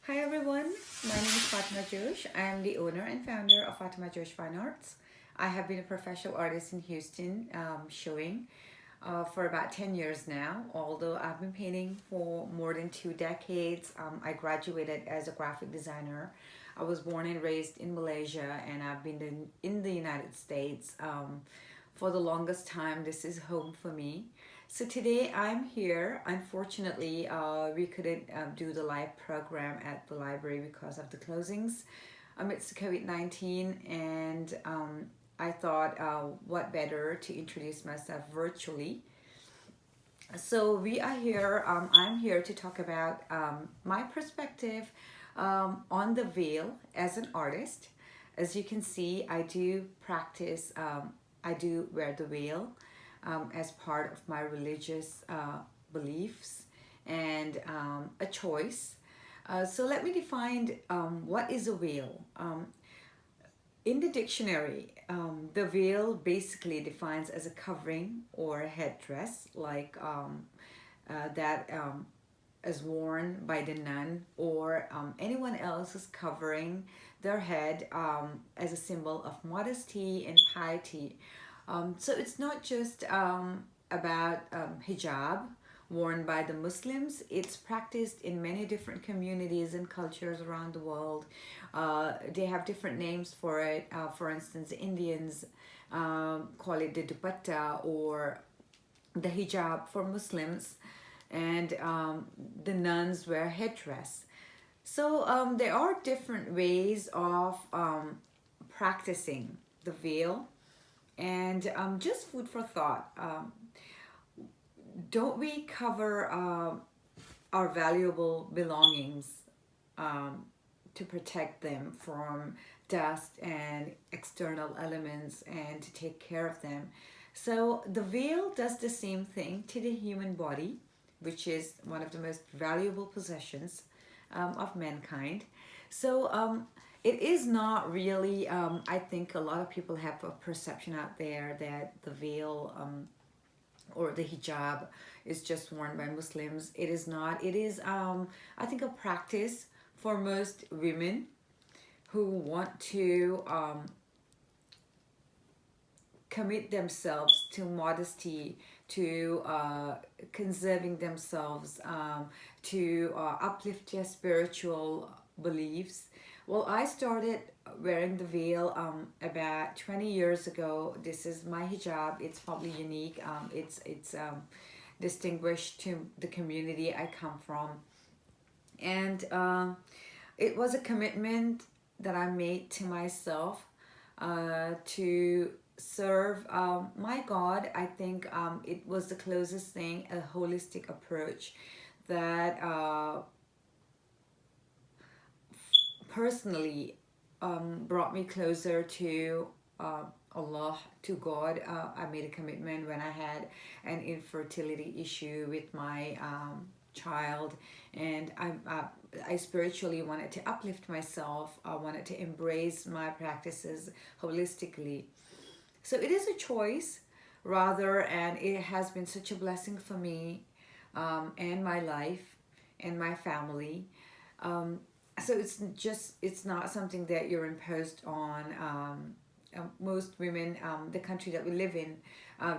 Hi everyone, my name is Fatema Josh. I am the owner and founder of Fatema Josh Fine Arts. I have been a professional artist in Houston, showing for about 10 years now. Although I've been painting for more than 2 decades, I graduated as a graphic designer. I was born and raised in Malaysia, and I've been in the United States for the longest time. This is home for me. So today I'm here. Unfortunately, we couldn't do the live program at the library because of the closings amidst COVID-19, and I thought, what better to introduce myself virtually. So we are here. I'm here to talk about my perspective on the veil as an artist. As you can see, I do practice. I do wear the veil as part of my religious beliefs and a choice. So let me define what is a veil. In the dictionary, the veil basically defines as a covering or a headdress, like that is worn by the nun or anyone else who's covering their head as a symbol of modesty and piety. So it's not just about hijab worn by the Muslims. It's practiced in many different communities and cultures around the world. They have different names for it. For instance, the Indians call it the dupatta or the hijab for Muslims, and the nuns wear headdress. So there are different ways of practicing the veil, and just food for thought. Don't we cover our valuable belongings to protect them from dust and external elements and to take care of them? So the veil does the same thing to the human body, which is one of the most valuable possessions of mankind. So it is not really, I think a lot of people have a perception out there that the veil or the hijab is just worn by Muslims. It is not. It is, I think, a practice for most women who want to commit themselves to modesty, to conserving themselves, to uplift their spiritual beliefs. Well, I started wearing the veil about 20 years ago. This is my hijab. It's probably unique. It's distinguished to the community I come from. And it was a commitment that I made to myself to serve my God. I think it was the closest thing, a holistic approach that personally brought me closer to Allah, to God. I made a commitment when I had an infertility issue with my child, and I spiritually wanted to uplift myself. I wanted to embrace my practices holistically. So it is a choice, rather, and it has been such a blessing for me and my life and my family. So it's not something that you're imposed on. Most women, the country that we live in,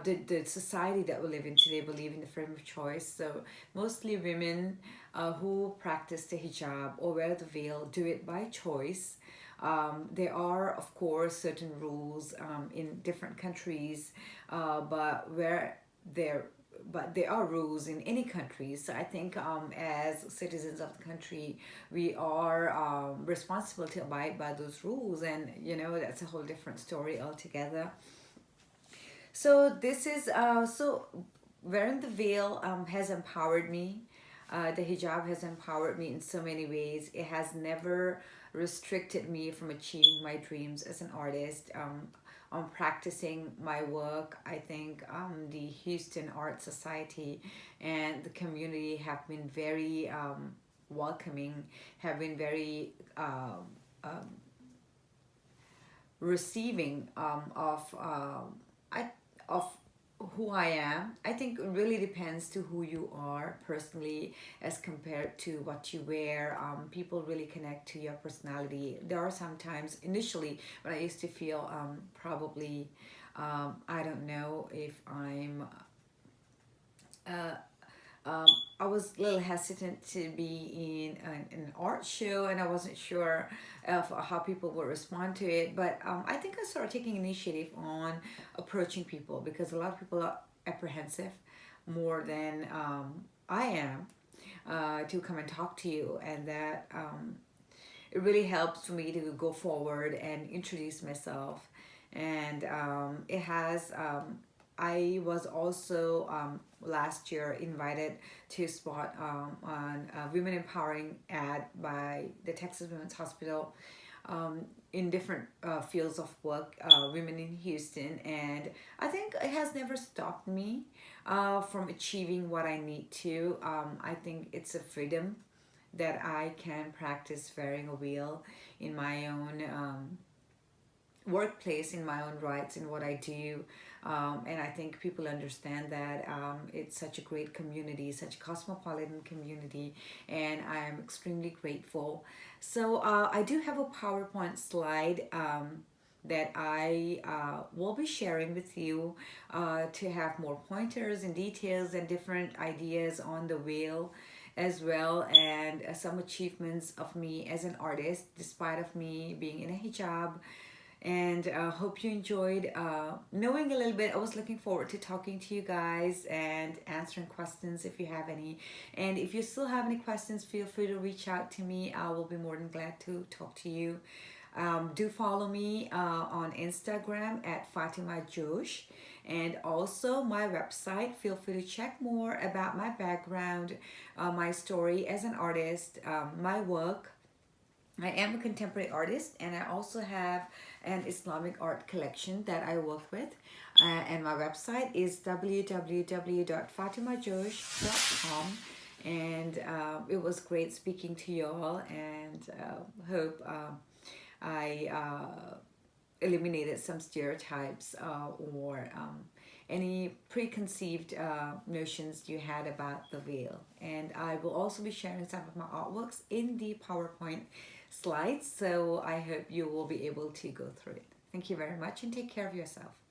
the society that we live in today, believe in the freedom of choice. So mostly women who practice the hijab or wear the veil do it by choice. There are, of course, certain rules in different countries, but where there but there are rules in any country. So I think as citizens of the country, we are responsible to abide by those rules, and that's a whole different story altogether. So this is so wearing the veil has empowered me. The hijab has empowered me in so many ways. It has never restricted me from achieving my dreams as an artist. On practicing my work, I think the Houston Art Society and the community have been very welcoming, have been very receiving of who I am, I think it really depends to who you are personally as compared to what you wear. People really connect to your personality. There are sometimes initially when I used to feel probably I don't know if I'm uh, I was a little hesitant to be in an art show, and I wasn't sure of how people would respond to it. But I think I started taking initiative on approaching people because a lot of people are apprehensive more than I am to come and talk to you, and that it really helps for me to go forward and introduce myself. And it has I was also last year invited to spot on a women empowering ad by the Texas Women's Hospital in different fields of work, women in Houston. And I think it has never stopped me from achieving what I need to. I think it's a freedom that I can practice wearing a wheel in my own workplace, in my own rights, in what I do. And I think people understand that it's such a great community, such a cosmopolitan community, and I'm extremely grateful. So I do have a PowerPoint slide that I will be sharing with you to have more pointers and details and different ideas on the wheel as well, and some achievements of me as an artist despite of me being in a hijab. And hope you enjoyed knowing a little bit. I was looking forward to talking to you guys and answering questions if you have any. And if you still have any questions, feel free to reach out to me. I will be more than glad to talk to you. Do follow me on Instagram at Fatema Josh, and also my website. Feel free to check more about my background, my story as an artist, my work. I am a contemporary artist, and I also have an Islamic art collection that I work with. And my website is www.fatemajosh.com. And it was great speaking to you all, and hope I eliminated some stereotypes or any preconceived notions you had about the veil. And I will also be sharing some of my artworks in the PowerPoint slides, so I hope you will be able to go through it. Thank you very much, and take care of yourself.